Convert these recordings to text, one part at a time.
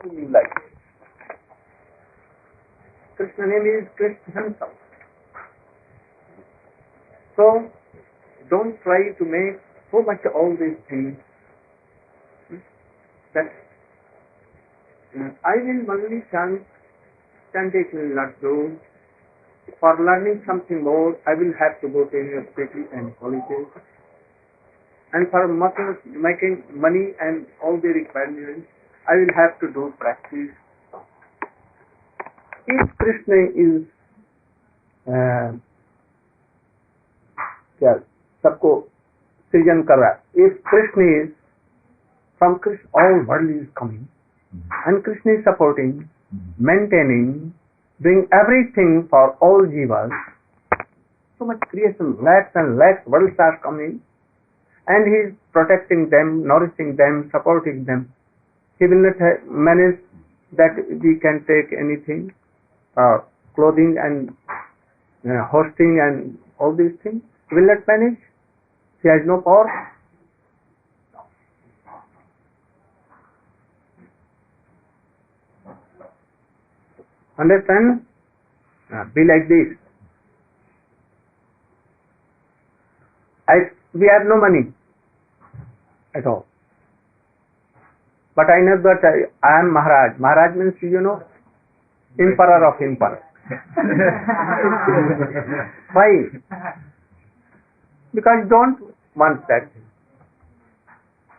you like. Krishna name is Krishna himself. So don't try to make so much all these things that I will only chant it will not do. For learning something more, I will have to go to university and colleges. And for making money and all the requirements, I will have to do practice. If Krishna is सबको सृजन कर रहा है, if Krishna is from Krishna, all world is coming, and Krishna is supporting, maintaining, doing everything for all jivas. So much creation, lakhs and lakhs worlds are coming, and he is protecting them, nourishing them, supporting them. He will not manage that we can take anything, clothing and hosting and all these things. He will not manage. He has no power. Understand? Be like this. We have no money at all. But I know that I am Maharaj. Maharaj means, emperor of emperor. Why? Because you don't want that.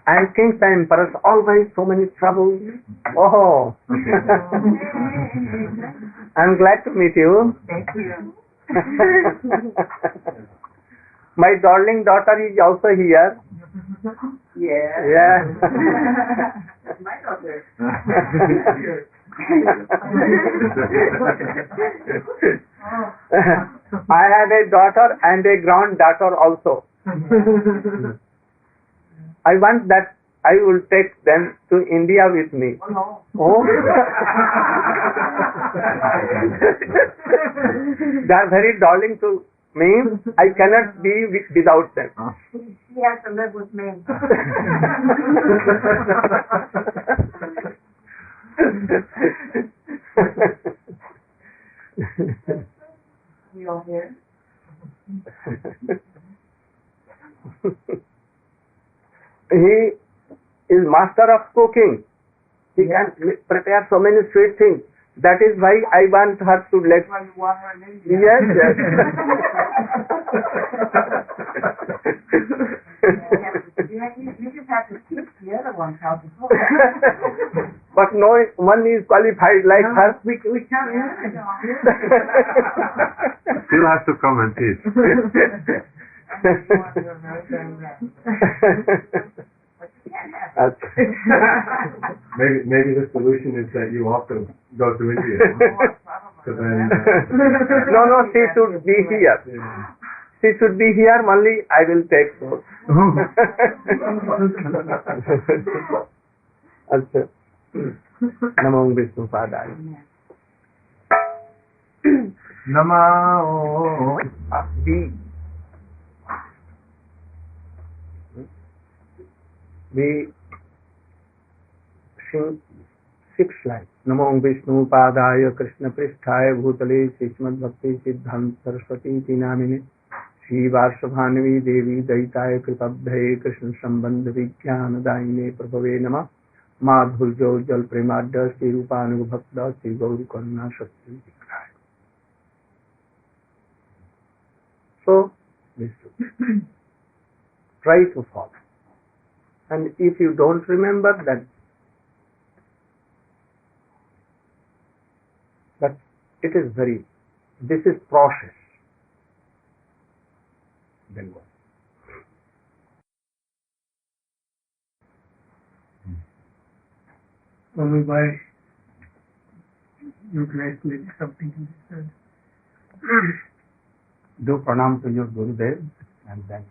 And kings and emperors always so many troubles. Oh, I'm glad to meet you. Thank you. My darling daughter is also here. Yeah. That's my daughter. I have a daughter and a granddaughter also. I want that I will take them to India with me. Oh, no. Oh. They are very darling to me. I cannot be without them. She has to live with me. You all here? He is master of cooking. He can prepare so many sweet things. That is why I want her to let. Why you want her in India? Yes, yes. You just have to teach the other ones how to cook. But no one is qualified like her. We can't learn. Still has to come and teach. Maybe the solution is that you also go to India. So then, No, she should be here. She should be here, only I will take those. अच्छा नमो विष्णुपादाय Namo. We sing 6 lines. Namo Vishnu Padaya Krishna Pristhaya Bhutale Srimad Bhakti Siddhant Saraswati Namine Shri Varshabhanvi Devi Daitaya Kripabdhaye Krishna Sambandha Vijnana Daine Prabhave Nama Madhurjo Jal Premadya Shri Rupanug Bhakta Shri Gauri Karuna Shakti. So, this try to follow. And if you don't remember that, but it is this is process. Then what? Only by utilizing something in this Do pranam to your Gurudev and then.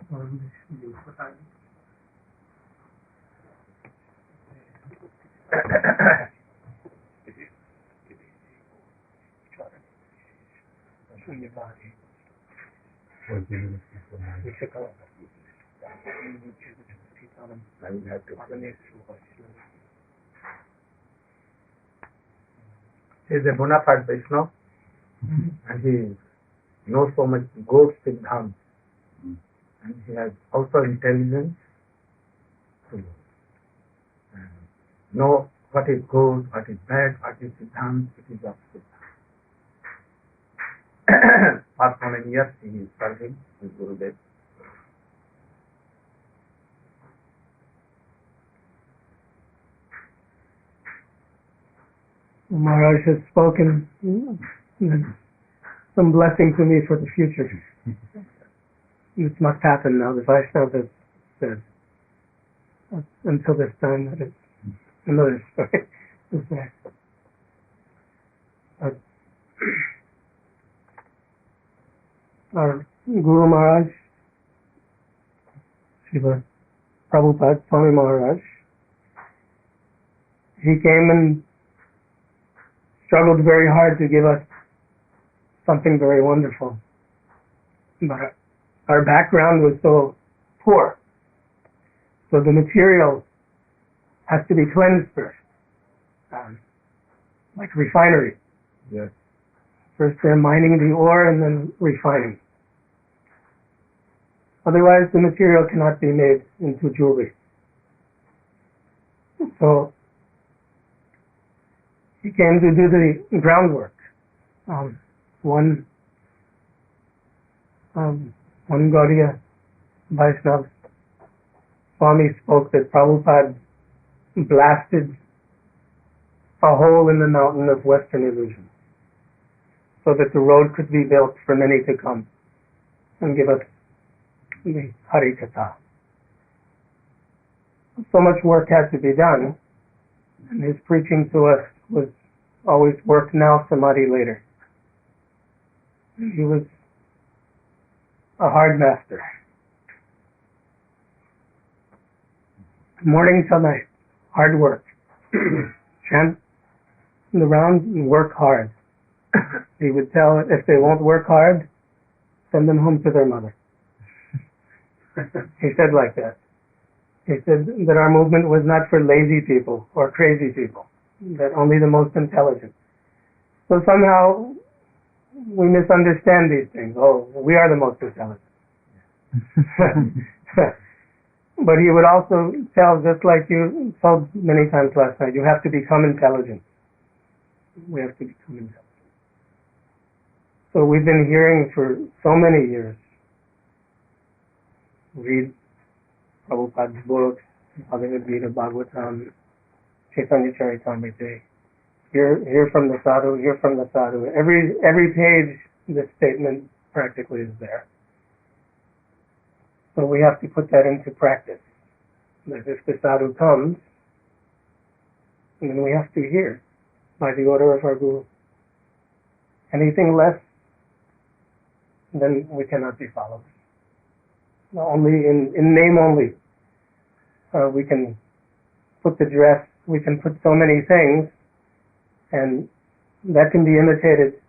He is a bona fide Vaishnava, and he knows so much good Siddhant, and he has also intelligence to know what is good, what is bad, what is Siddhant, it is of Siddhant. Past so many years he is serving his Gurudev. Maharaj has spoken some blessing to me for the future. This must happen now. The Vaishnava has said. Until this time, that it's another story. Our Guru Maharaj, Srila Prabhupada Swami Maharaj, he came and struggled very hard to give us something very wonderful. But our background was so poor. So the material has to be cleansed first. Like refinery. Yes. First they're mining the ore and then refining. Otherwise the material cannot be made into jewelry. So he came to do the groundwork. One Gaudiya Vaishnava Swami spoke that Prabhupada blasted a hole in the mountain of Western illusion so that the road could be built for many to come and give us the Hari Katha. So much work had to be done, and his preaching to us was always work now, samadhi later. He was a hard master. Morning till night, hard work. Chant the rounds and work hard. He would tell if they won't work hard, send them home to their mother. He said like that. He said that our movement was not for lazy people or crazy people, that only the most intelligent. So somehow we misunderstand these things. Oh, we are the most intelligent. But he would also tell, just like you told many times last night, you have to become intelligent. We have to become intelligent. So we've been hearing for so many years, read Prabhupada's books, Bhagavad Gita, Bhagavatam, Chaitanya Charitamrita, hear from the sadhu, hear from the sadhu. Every page, this statement practically is there. So we have to put that into practice. That if the sadhu comes, then we have to hear by the order of our Guru. Anything less, then we cannot be followers. Only in name only. We can put the dress, we can put so many things, and that can be imitated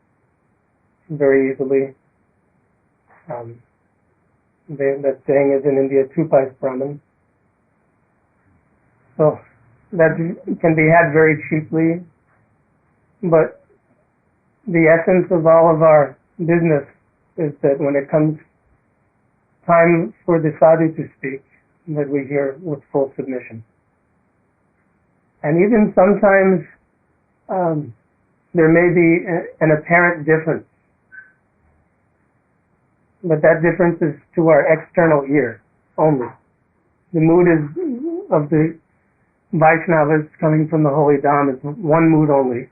very easily. That saying is in India, Tupais Brahman. So that can be had very cheaply, but the essence of all of our business is that when it comes time for the sadhu to speak, that we hear with full submission. And even sometimes there may be an apparent difference, but that difference is to our external ear only. The mood is of the Vaishnavas coming from the Holy Dham is one mood only,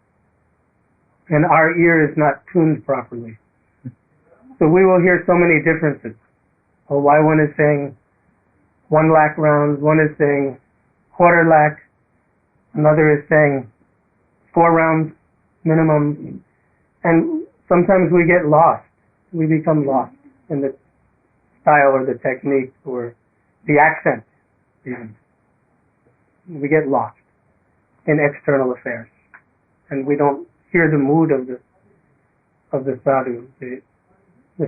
and our ear is not tuned properly. So we will hear so many differences. Or why one is saying 1 lakh rounds, one is saying quarter lakh, another is saying 4 rounds minimum, and sometimes we get lost. We become lost in the style or the technique or the accent even. We get lost in external affairs, and we don't hear the mood of the sadhu, the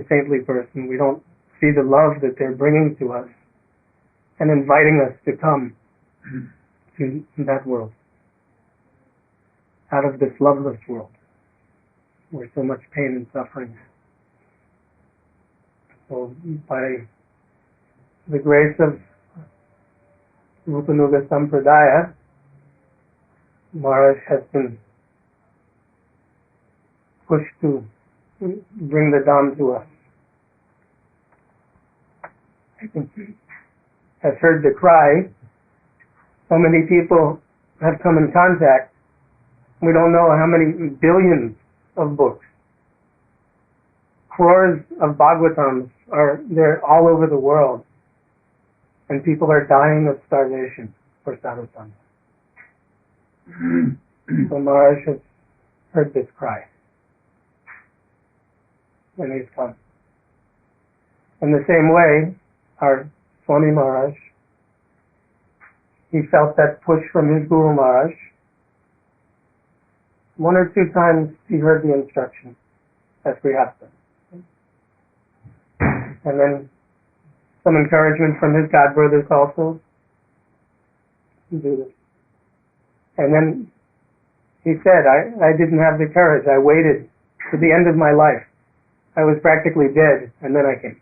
saintly person. We don't see the love that they're bringing to us and inviting us to come to that world, out of this loveless world. where so much pain and suffering. So by the grace of Rupanuga Sampradaya, Maharaj has been pushed to bring the Dham to us. I think he has heard the cry. So many people have come in contact. We don't know how many billions of books. Crores of Bhagavatams are there all over the world. And people are dying of starvation for sadhusanga. So Maharaj has heard this cry. And he's come. In the same way, our Swami Maharaj, he felt that push from his Guru Maharaj. One or two times he heard the instruction as Grihastha. And then some encouragement from his god brothers also to do this. And then he said, I didn't have the courage. I waited to the end of my life. I was practically dead, and then I came.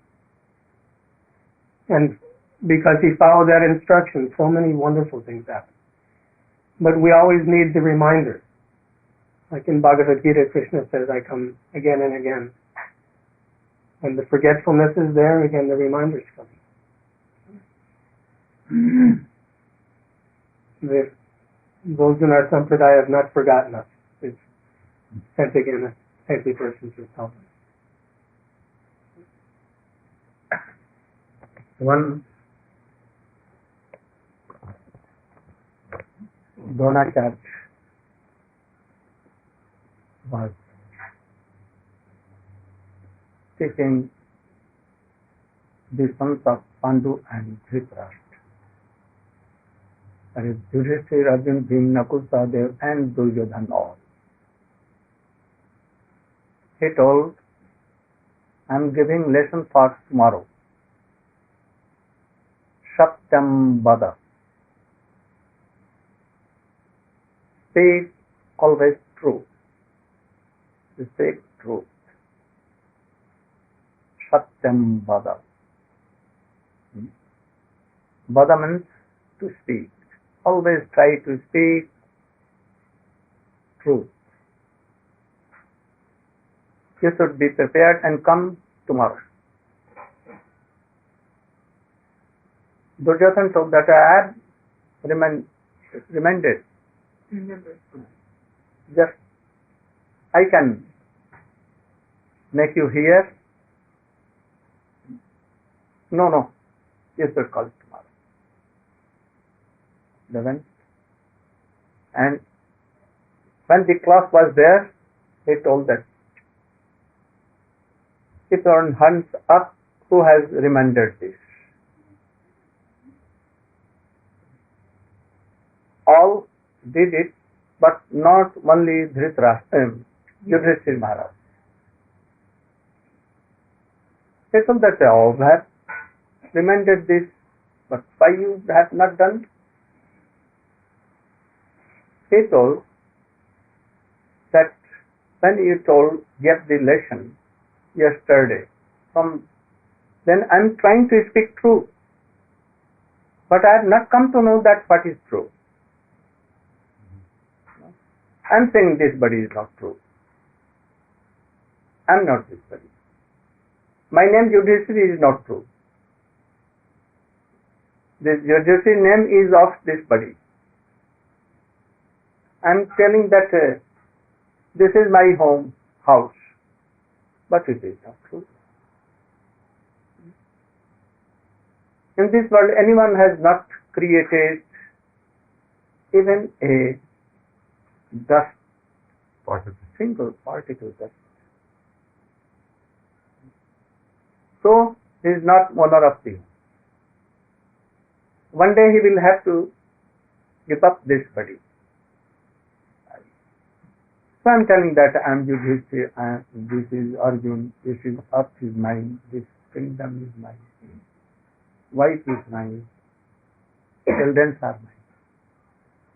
And because he followed that instruction, so many wonderful things happened. But we always need the reminder. Like in Bhagavad Gita, Krishna says, I come again and again. When the forgetfulness is there, again the reminder's coming. Those in our sampradaya have not forgotten us. It's sent again a saintly person to help us. One Dronacharya was teaching the sons of Pandu and Dhritarashtra. That is Yudhishthira, Arjuna, Bhim, Nakul, Sahadev and Duryodhana all. He told, I am giving lesson for tomorrow. Satyam Vada. Speak always truth. Speak truth. Satyam Vada. Vada means to speak. Always try to speak truth. You should be prepared and come tomorrow. Duryodhana told that I had reminded. Just I can make you hear. No. You should call tomorrow. They went. And when the class was there, he told that keep your hands up, who has remembered this? All did it, but not only Dhritarashtra, Yudhishthira Maharaj. He told that all have remembered this, but why you have not done? He told that when you gave the lesson yesterday, then I am trying to speak true, but I have not come to know that what is true. I am saying this body is not true. I am not this body. My name Yudhishthira is not true. This Yudhishthira name is of this body. I am telling that this is my house, but it is not true. In this world, anyone has not created even a dust, single particle dust. So, he is not owner of the. One day he will have to give up this body. So I am telling that I am Yudhishthira, this is Arjuna, this is earth is mine, this kingdom is mine, wife is mine, children are mine.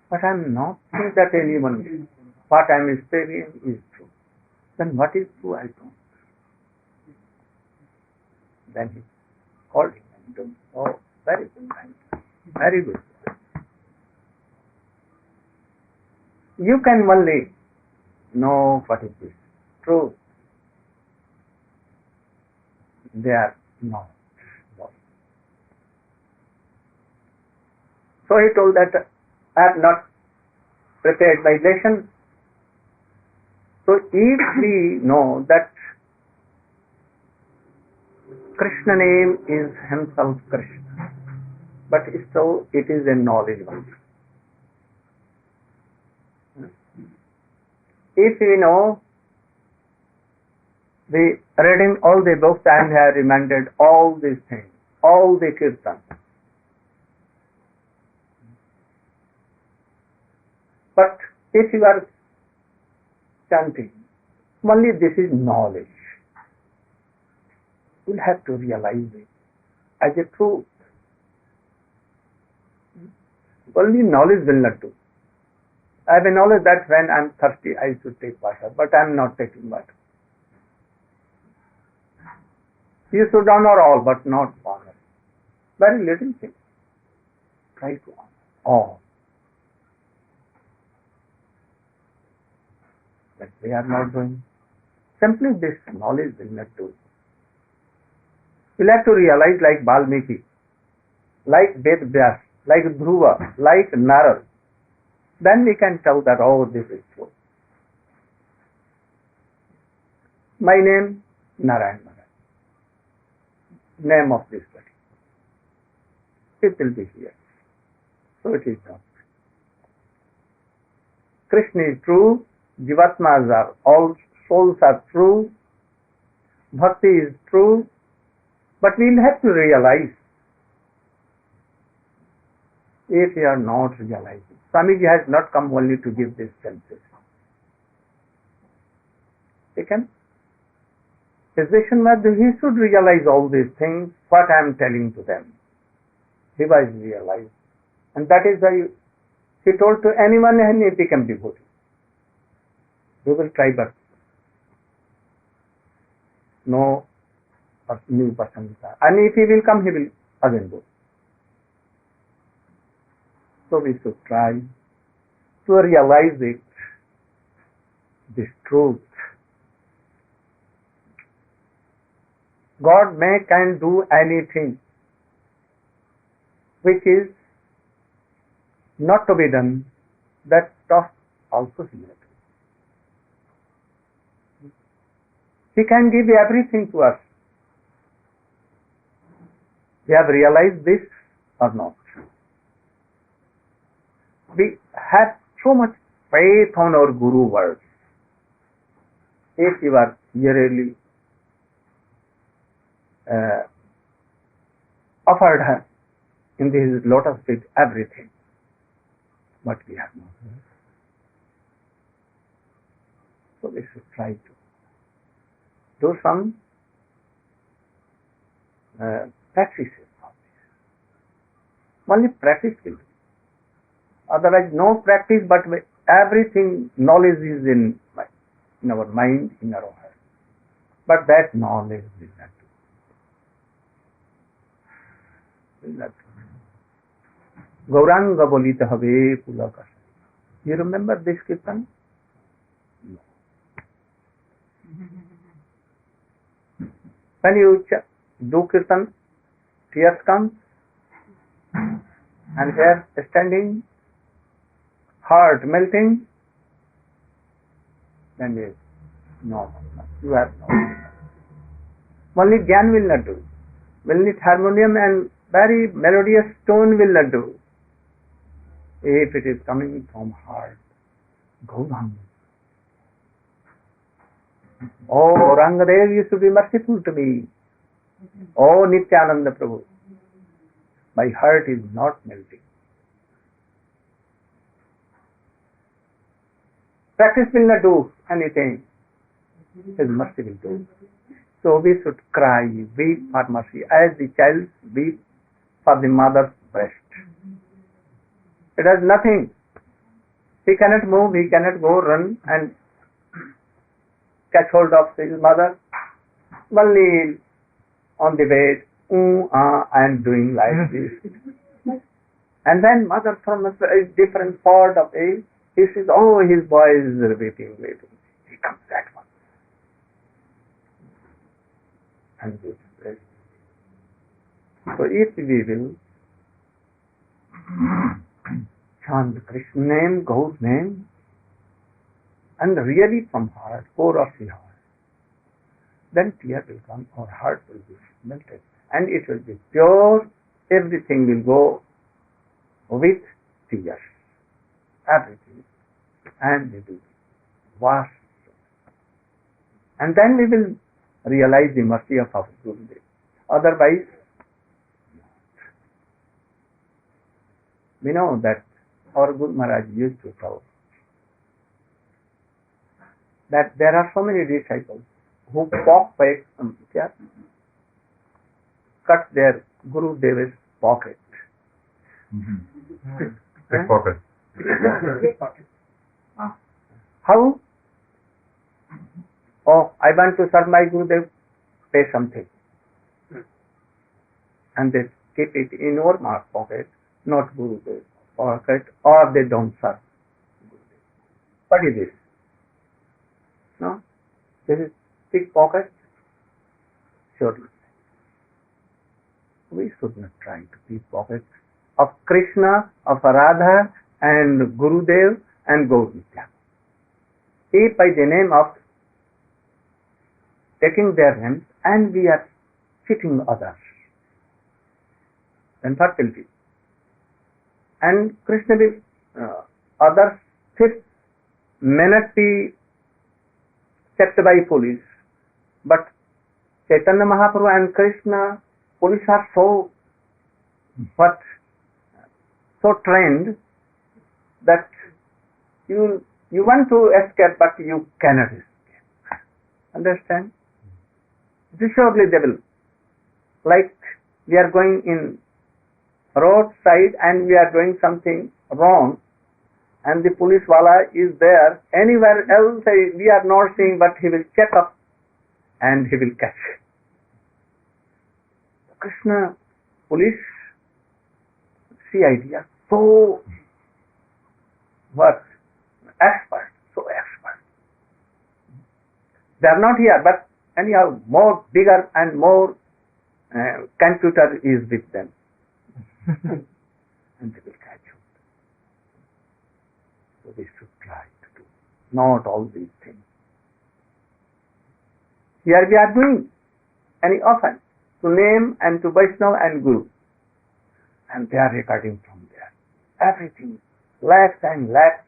But I am not saying that anyone, what I am speaking is true. Then what is true? I don't. Then he called him and told him, oh, very good, very good. You can only know what is this truth. They are not. So he told that I have not prepared my lesson. So if we know that Krishna name is himself Krishna, but so it is a knowledge only. If we know, we reading all the books and have remembered all these things, all the kirtan. But if you are chanting, only this is knowledge. You will have to realize it as a truth. Only knowledge will not do. I have a knowledge that when I am thirsty, I should take water, but I am not taking water. You should honor all, but not honor. Very little thing. Try to honor all. But we are not doing. Simply this knowledge will not do. We'll have to realize like Valmiki, like Ved Vyas, like Dhruva, like Narad. Then we can tell that, oh, this is true. My name, Narayan Maharaj. Name of this body. It will be here. So it is not. Krishna is true. Jivatmas are all souls are true. Bhakti is true. But we will have to realize if we are not realizing. Swamiji has not come only to give these senses. Taken? His vision was that he should realize all these things, what I am telling to them. He was realized. And that is why he told to anyone and he became devotee. We will try but no new person. And if he will come, he will again go. So we should try to realize it, this truth. God can do anything which is not to be done, that stuff also he will do. He can give everything to us. We have realized this or not? We have so much faith on our Guru words. If you are really offered her in this lotus feet everything, but we have not. So we should try to do some practices of this. Only practice will do. Otherwise, no practice, but everything, knowledge is in our mind, in our heart. But that knowledge will not do. Will not do. Gauranga bolita have pulaka. You remember this kirtan? No. When you do kirtan, tears come, and hair standing, heart melting, then yes, no, you have no. Only Gyan will not do. Only harmonium and very melodious tone will not do. If it is coming from heart, Gauranga. Oh, Aurangzeb, you should be merciful to me. Oh, Nityananda Prabhu, my heart is not melting. Practice will not do anything. His mercy will do. So we should cry, weep for mercy, as the child weeps for the mother's breast. It has nothing. He cannot move, he cannot go run, and catch hold of his mother. Only on the bed, I am doing like this. And then mother from a different part of age, he says, oh, his boy is waiting. He comes at once. And this is so if we will chant Krishna name, God's name, and really from heart, core of the heart, then tear will come, our heart will be melted, and it will be pure, everything will go with tears, everything, and it will be washed. And then we will realize the mercy of our Gurudev. Otherwise, we know that our Guru Maharaj used to tell that there are so many disciples who cut their Gurudev's pocket. Pickpocket. How? Oh, I want to serve my Gurudev, pay something. And they keep it in your pocket, not Gurudev's pocket, or they don't serve Gurudev. What is this? No? This is pickpocket? Surely. We should not try to pickpocket of Krishna, of Radha, and Gurudev, and Gaur-Nitya. If by the name of taking their names and we are cheating others, then what will be? And Krishna will, others fifth may not be checked by police, but Chaitanya Mahaprabhu and Krishna, police are so trained that you want to escape, but you cannot escape. Understand? Surely they will. Like we are going in roadside and we are doing something wrong, and the police wala is there. Anywhere else we are not seeing, but he will check up and he will catch. Krishna, police, CID are so expert, so expert. They are not here, but anyhow, more bigger and more computer is with them. And they will catch you. So we should try to do not all these things. Here we are doing any offense to name and to Vaishnava and Guru. And they are recording from there. Everything, lakhs and lakhs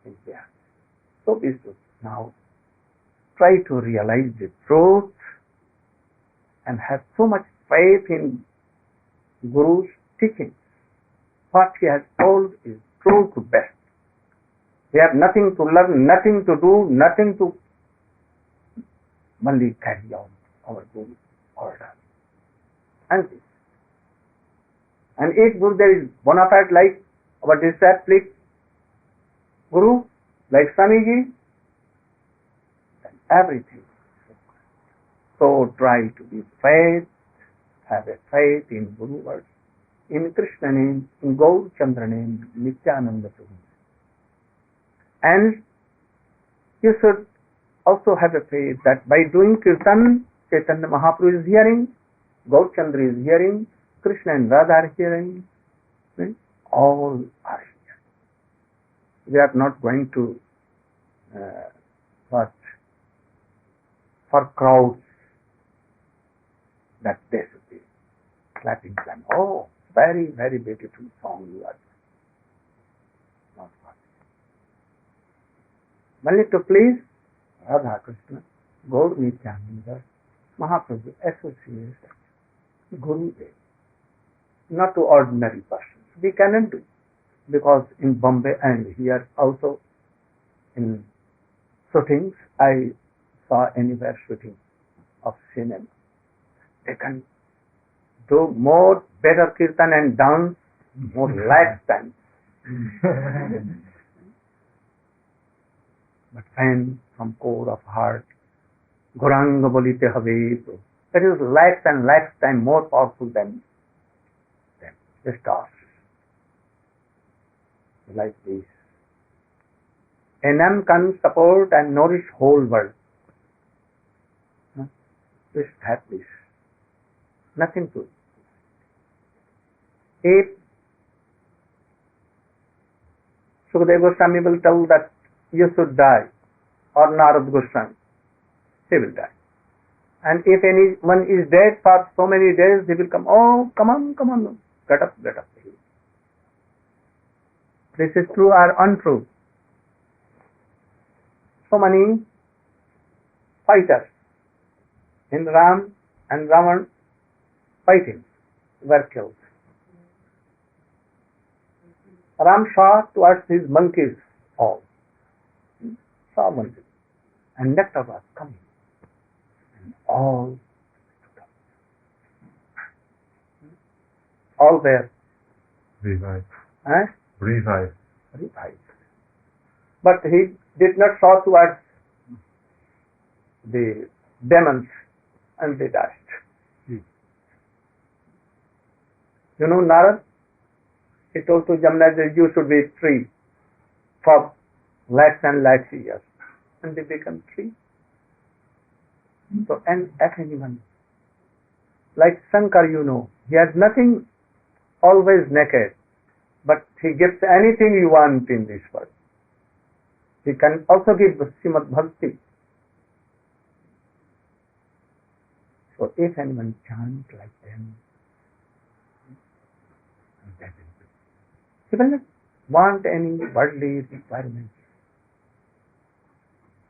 is there. So we should now try to realize the truth and have so much faith in Guru's teachings. What he has told is true to best. We have nothing to learn, nothing to do, nothing to only carry out our Guru's order. And this. And if Gurudev is bona fide like our disciple Guru, like Swamiji, then everything. So try to be faith, have a faith in Guru words, in Krishna name, in Gaur Chandra name, Nityananda Prabhu. And you should also have a faith that by doing Kirtan, Chaitanya Mahaprabhu is hearing, Gaur Chandra is hearing, Krishna and Radha are hearing, right? All are here. We are not going to for crowds that they should be clapping them. Oh, very, very beautiful song you are. Not what. Only to please Radha Krishna, Gaur Nityananda, Mahaprabhu, associates Gurudev, not to ordinary persons. We cannot do, because in Bombay and here also in shootings, I saw anywhere shooting of cinema. They can do more better kirtan and dance more lakhs times. But when from core of heart. Goranga bolite habe. That is lakhs and lakhs times more powerful than the stars. Like this. A name can support and nourish whole world. Just have this. Nothing to it. If Sukadeva Goswami will tell that you should die, or Narad Goswami, he will die. And if anyone is dead for so many days, he will come, oh, come on, get up. This is true or untrue. So many fighters in Ram and Ravan fighting were killed. Ram saw towards his monkeys all. Saw monkeys. And nectar was coming. And all there. Revived. Eh? Revived. But he did not saw towards the demons and they died. You know Narad? He told to Jamna that you should be tree for lakhs and lakhs of years. And they become tree. So, and at anyone, like Shankar, you know, he has nothing, always naked, but he gives anything you want in this world. He can also give Srimad Bhakti. So if anyone chants like them, he will not want any worldly requirements.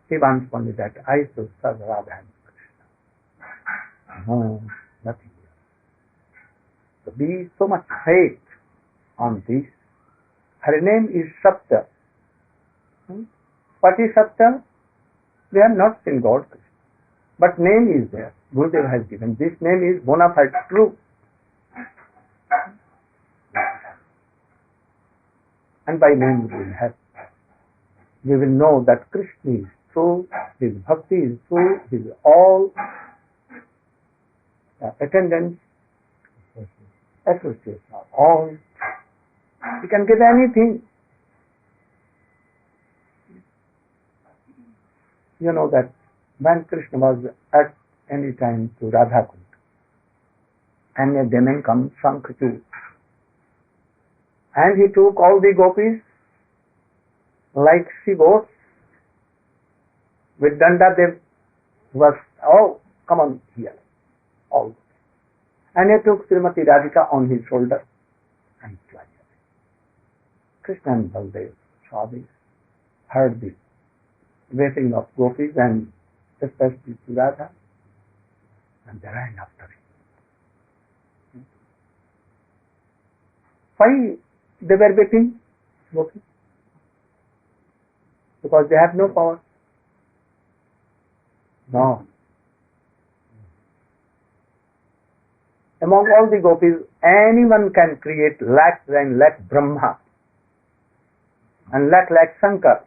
He wants only that I should serve Radha and Krishna. No, nothing else. So be so much faith on this. Her name is Satya. What is Satya? We have not seen God, but name is there. Gurudev has given. This name is bona fide true. And by name we will know that Krishna is true, his bhakti is true, his all attendants, associates are all. He can give anything. You know that when Krishna was at any time to Radha Kund, and a demon comes from Kritu, and he took all the gopis like she goats with danda. They was, oh, come on here, all. And he took Srimati Radhika on his shoulder and flew away. Krishna and Baldev saw this, heard this waiting of gopis and especially to Radha, and they ran after him. Why they were waiting? Gopis? Because they have no power. No. Among all the gopis, anyone can create lakhs and lakhs Brahma and lakhs Shankar.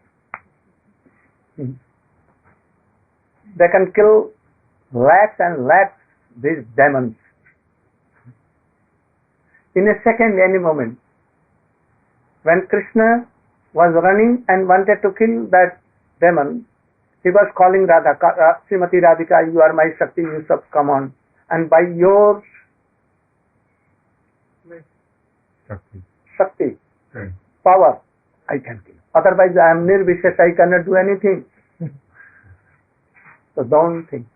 They can kill lakhs and lakhs these demons in a second, any moment. When Krishna was running and wanted to kill that demon, he was calling Radha, Srimati Radhika, you are my Shakti, you should come on. And by your Shakti, power, I can kill. Otherwise I am nirvishesh, I cannot do anything. So don't think.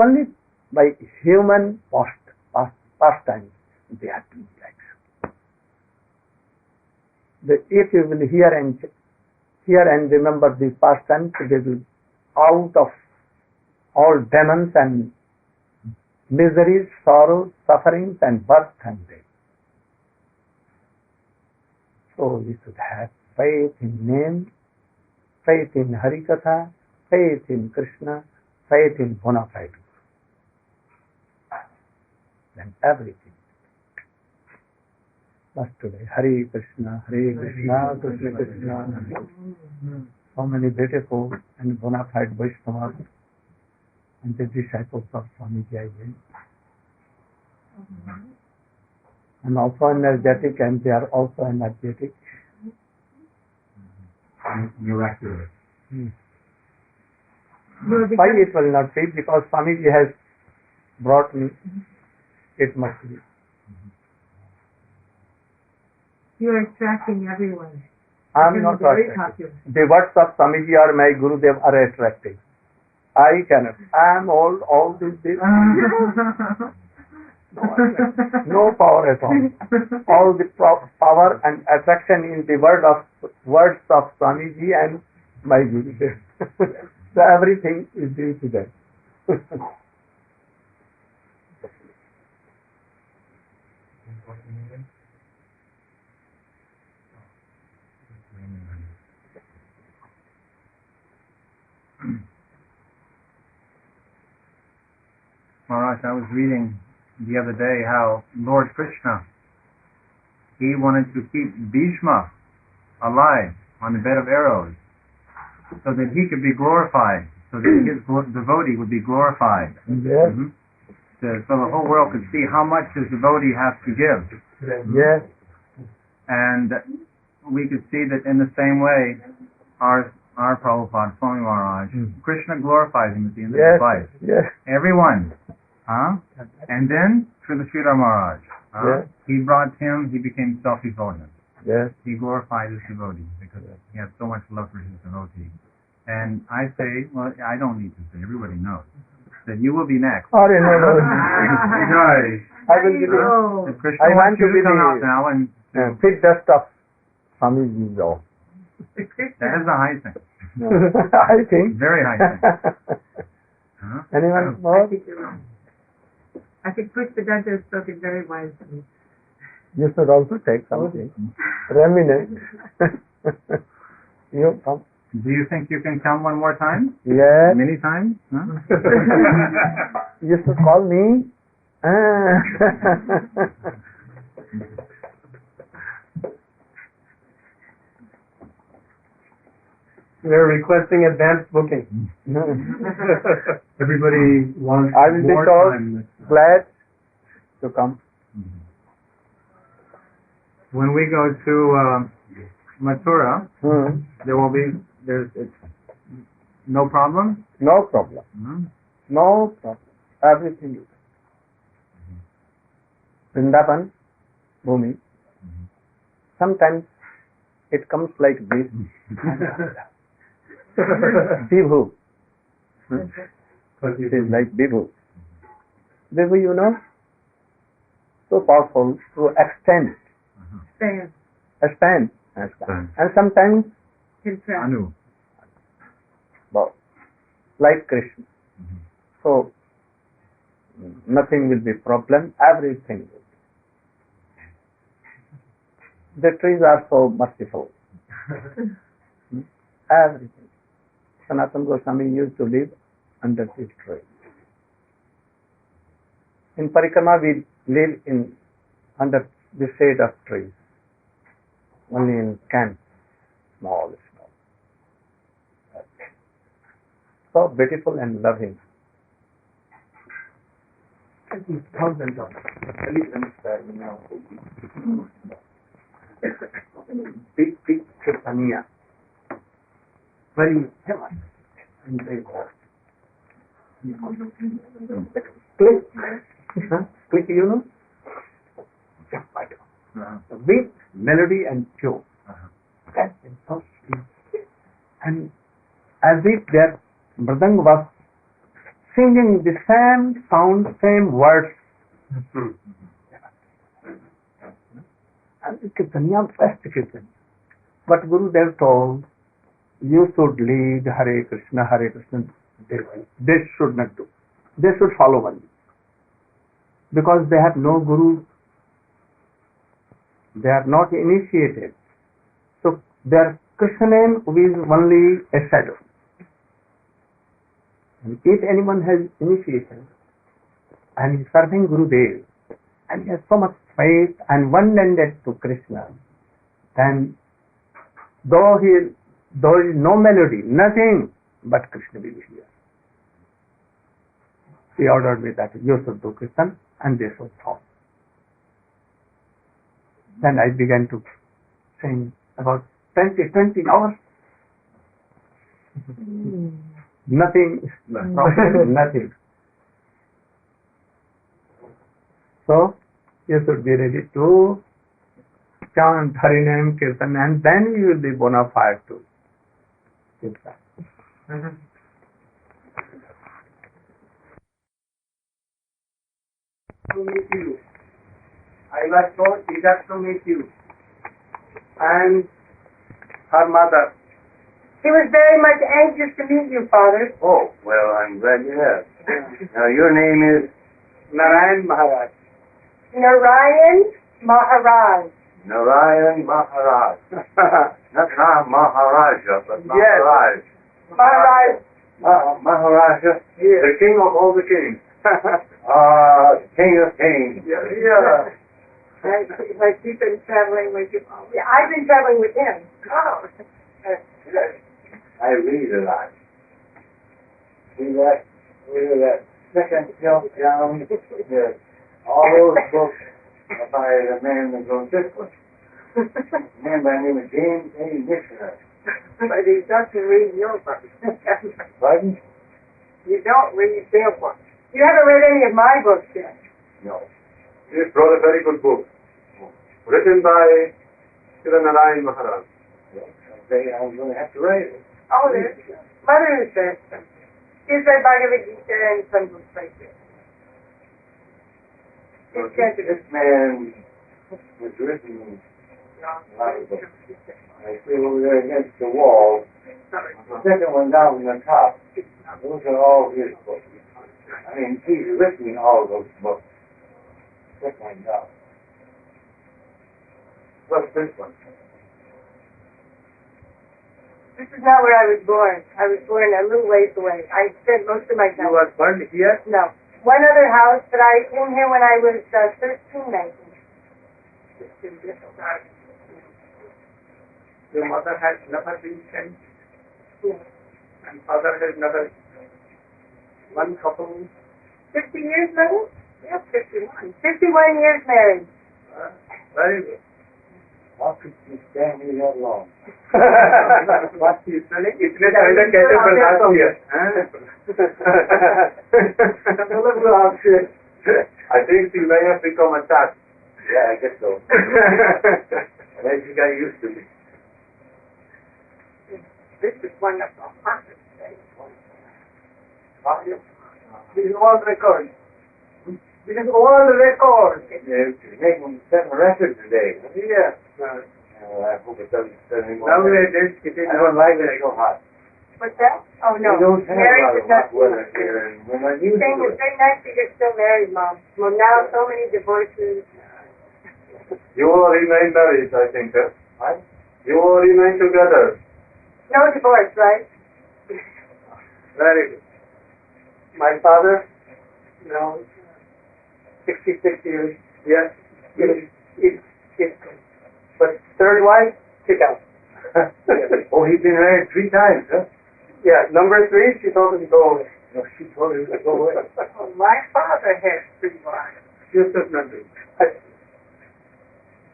Only by human pastimes they are doing like so. If you will hear and remember these pastimes, they will out of all demons and miseries, sorrows, sufferings and birth and death. So we should have faith in name, faith in Harikatha, faith in Krishna, faith in bona fide. Then everything. But today, Hare Krishna, Krishna Krishna, so many beautiful and bona fide Vaishnavas and the disciples of Swamiji I went. And also energetic, and they are also energetic. Miraculous. Why it will not be? Because Swamiji has brought me. It must be. You're attracting everyone. I am You're not very attractive. popular. The words of Swamiji or my Gurudev are attractive. I cannot. I am old, all this. No power at all. All the power and attraction in the words of Swamiji and my Gurudev. So everything is due to them. Maharaj, I was reading the other day how Lord Krishna, he wanted to keep Bhishma alive on the bed of arrows so that he could be glorified, so that his devotee would be glorified. Yes. So the whole world could see how much his devotee has to give. Yes. And we could see that in the same way, our Prabhupada, Swami Maharaj, Krishna glorifies him at the end of his life. Yes. Everyone. And then, Srila Maharaj, Yes. he became self-effulgent. Yes. He glorified his devotee because he had so much love for his devotee. And I say, well, I don't need to say, everybody knows, that you will be next. Or in other Right. I will give you. That Krishna I want wants you to to be come the out now, and fit dust of Swamiji's all. that is a high thing. I think. Very high thing. Huh? Anyone I more? think you're wrong. I think Pushpadanta has spoken very wisely. You should also take something. Reminisce. You come. Do you think you can come one more time? Yes. Many times? Huh? You should call me. They're requesting advanced booking. Everybody wants I will be more so time. glad to come. When we go to Mathura, it's no problem? No problem. No problem. Everything is. Vrindavan, Bhumi. Sometimes it comes like this. Vibhu. It is like Vibhu. Vibhu, you know, so powerful to extend. Stand. Expand. And sometimes, Contract. Anu. well, like Krishna. So, nothing will be problem, everything will be. The trees are so merciful. Everything. Sanatana Goswami used to live under this tree. In Parikrama we live under the shade of trees. Only in camps, small. So beautiful and loving. Thousands of elephants there, you know. Big Kirtaniya. Very famous. And they go. Click. Click, you know? Just like the beat, melody and tune. That is so sweet. And as if their mridang was singing the same sound, same words. And the Kirtaniya, best Kirtan. But Gurudev told, you should lead Hare Krishna. They should not do. They should follow one. Because they have no Guru. They are not initiated. So their Krishna name is only a shadow. And if anyone has initiation and is serving Gurudev and he has so much faith and one-handed to Krishna, then though he There is no melody, nothing but Krishna will be here. He ordered me that you should do Kirtan, and this was thought. Then I began to sing about 20 hours. Nothing, nothing. So, you should be ready to chant Harinam Kirtan, and then you will be bona fide to Kirtan. To meet you. I was so eager to meet you. And her mother. He was very much anxious to meet you, Father. Oh, well, I'm glad you have. Now, your name is Narayan Maharaj. Narayan Maharaj. Narayan Maharaj. Not Maharaja, but Yes. Maharaj. Maharaj. Maharaja, the king of all the kings. King of kings. Yeah. Like you've been traveling with you. Yeah, I've been traveling with him. Oh. I read a lot. See that second shelf down? Yes. All those books are by the man that goes this way. A man by the name of James A. Missionary. But he doesn't read your books. Pardon? You don't read their books. You haven't read any of my books yet. No. He wrote a very good book. Written by Narayan Maharaj. Okay, I'm going to have to write it. Oh, there's Mother is there. She's read Bhagavad Gita and some books like this. So this man was written I see over there against the wall. The second one down from the top. Those are all his books. I mean, he's written all those books. Second one down. What's this one? This is not where I was born. I was born a little ways away. I spent most of my time. You were born here? No. One other house, but I came here when I was 13, I think. Your mother has never been sent, Yeah. and father has never. One couple. 50 years married? Yeah, 51. 51 years married. Very good. How could you stand me that long? What is running? इतने सारे लोग कैसे बर्दाश्त हो गया? I think she may have become attached. Yeah, I guess so. Maybe she got used to me. This is one of the hottest days. This is all record. This is all record. Yeah, she's making 7 records a day. Yes. I hope it doesn't spend any more. Nowadays it is I don't like it so hot. What's that? Oh, no. We don't have a Married lot is of hot not weather here, and we're not used saying to it's it. very nice to get still married, Mom. Well, now so many divorces. You all remain married, I think, huh? What? You all remain together. No divorce, right? very good. My father, now 66 years. Yes. It's but third wife, kick out. Oh, he's been married 3 times, huh? Yeah, number 3, she told him to go away. No, she told him to go away. Oh, my father had 3 wives. You should not do.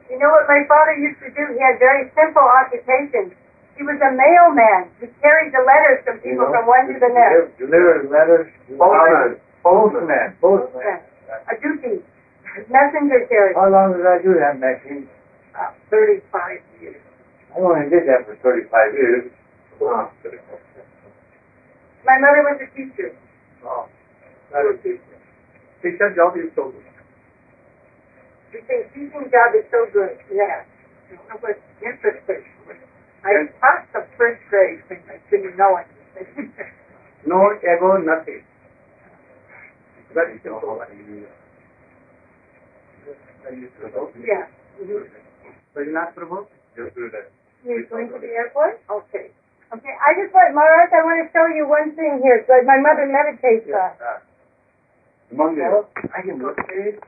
You know what my father used to do? He had very simple occupations. He was a mailman. He carried the letters from people from one to the next. Delivered letters. Postman. Postman. A duty. Messenger carrier. How long did I do that, Maxine? 35 years. I only did that for 35 years. Oh. My mother was a teacher. Oh. Teacher job is so good. You think teaching job is so good? Yeah. It was interesting. I taught the first grade when I didn't know anything. No ego, nothing. Very simple. Yeah. Rajnath Prabhu? Just do that. You're going to the airport? Okay. Okay, I just want, Maharaj, I want to show you one thing here. So my mother meditates on. Among you. I can look at it.